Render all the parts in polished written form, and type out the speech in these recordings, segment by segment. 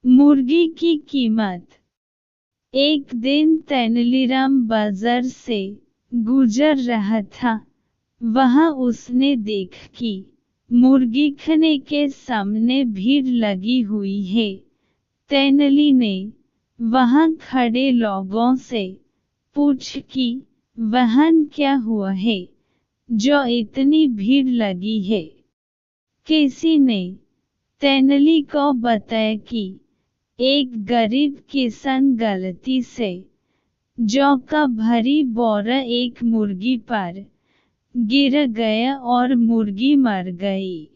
मुर्गी की कीमत। एक दिन तेनालीराम बाजार से गुजर रहा था। वहां उसने देखा कि मुर्गी खाने के सामने भीड़ लगी हुई है। तेनाली ने वहां खड़े लोगों से पूछा कि वहां क्या हुआ है जो इतनी भीड़ लगी है। किसी ने तेनाली को बताया कि एक गरीब किसान गलती से जौ का भरी बोरा एक मुर्गी पर गिर गया और मुर्गी मर गई।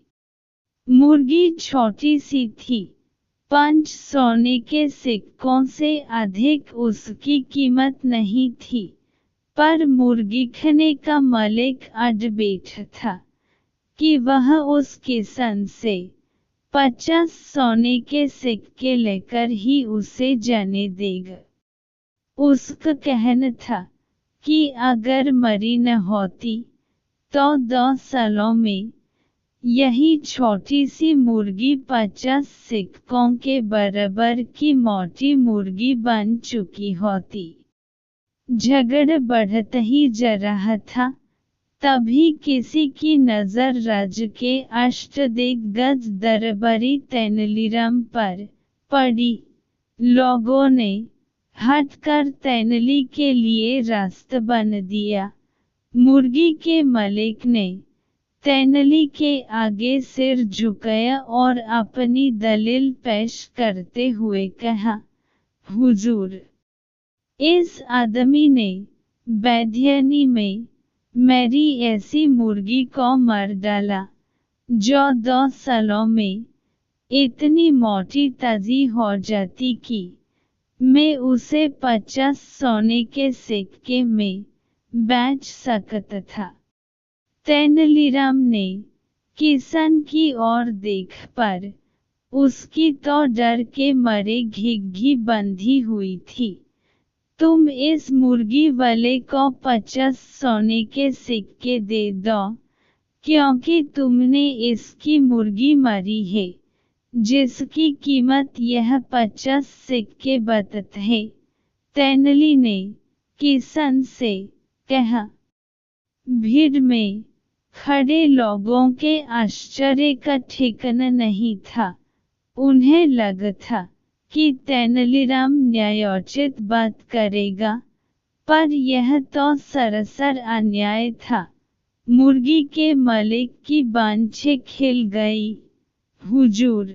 मुर्गी छोटी सी थी, 5 सोने के सिक्कों से अधिक उसकी कीमत नहीं थी, पर मुर्गी खाने का मालिक अड़ बैठा था कि वह उस किसान से 50 सोने के सिक्के लेकर ही उसे जाने देगा। उसका कहना था कि अगर मरी न होती तो 2 सालों में यही छोटी सी मुर्गी 50 सिक्कों के बराबर की मोटी मुर्गी बन चुकी होती। झगड़ा बढ़ता ही जा रहा था। तभी किसी की नजर राज्य के अष्टदिग्गज दरबारी तेनालीराम पर पड़ी। लोगों ने हटकर तेनाली के लिए रास्ता बना दिया। मुर्गी के मालिक ने तेनाली के आगे सिर झुकाया और अपनी दलील पेश करते हुए कहा, हुजूर, इस आदमी ने बेईमानी में मेरी ऐसी मुर्गी को मार डाला जो 2 सालों में इतनी मोटी ताजी हो जाती कि मैं उसे 50 सोने के सिक्के में बेच सकता था। तेनालीराम ने किसान की ओर देख पर उसकी तो डर के मारे घिघी बंधी हुई थी। तुम इस मुर्गी वाले को 50 सोने के सिक्के दे दो, क्योंकि तुमने इसकी मुर्गी मारी है जिसकी कीमत यह 50 सिक्के बताता है। तेनाली ने किसान से कहा। भीड़ में खड़े लोगों के आश्चर्य का ठिकाना नहीं था। उन्हें लगा था कि तेनालीराम न्यायोचित बात करेगा, पर यह तो सरासर अन्याय था। मुर्गी के मालिक की बांछें खिल गई। हुजूर,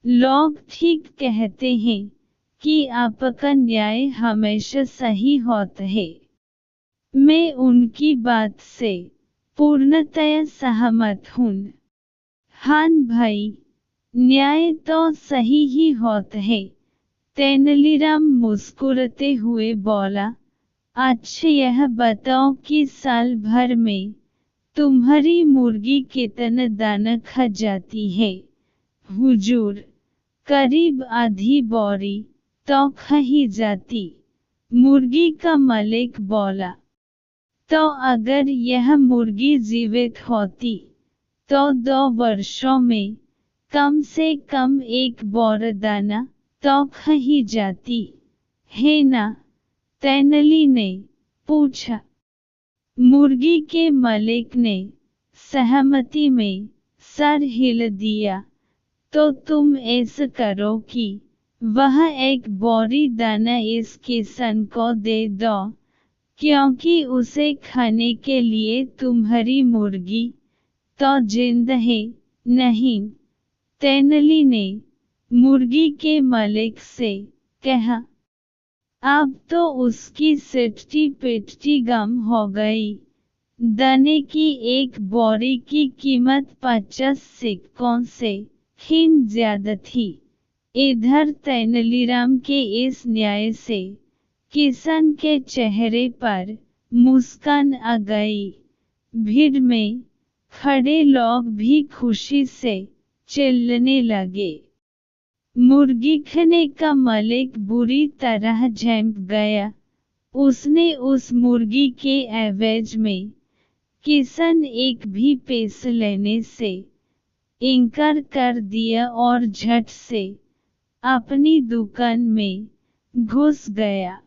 लोग ठीक कहते हैं कि आपका न्याय हमेशा सही होता है। मैं उनकी बात से पूर्णतया सहमत हूँ। हाँ भाई, न्याय तो सही ही होता है। तेनालीराम मुस्कुराते हुए बोला, अच्छा यह बताओ कि साल भर में तुम्हारी मुर्गी कितना दाना खा जाती है। हुजूर, करीब आधी बोरी तो खा ही जाती। मुर्गी का मालिक बोला, तो अगर यह मुर्गी जीवित होती तो 2 वर्षों में कम से कम 1 बोरा दाना तो खा ही जाती, है ना? तेनाली ने पूछा। मुर्गी के मालिक ने सहमति में सर हिला दिया। तो तुम ऐसा करो कि वह 1 बोरी दाना इस किसान को दे दो, क्योंकि उसे खाने के लिए तुम्हारी मुर्गी तो जिंदा है नहीं। तेनाली ने मुर्गी के मालिक से कहा। अब तो उसकी सिट्टी पिट्टी गम हो गई। दाने की 1 बोरी की कीमत 50 सिक्कों से हीन ज्यादा थी। इधर तेनालीराम के इस न्याय से किसान के चेहरे पर मुस्कान आ गई। भीड़ में खड़े लोग भी खुशी से चिल्लाने लगे। मुर्गी खाने का मालिक बुरी तरह झेंप गया। उसने उस मुर्गी के एवज में किसान एक भी पैसा लेने से इनकार कर दिया और झट से अपनी दुकान में घुस गया।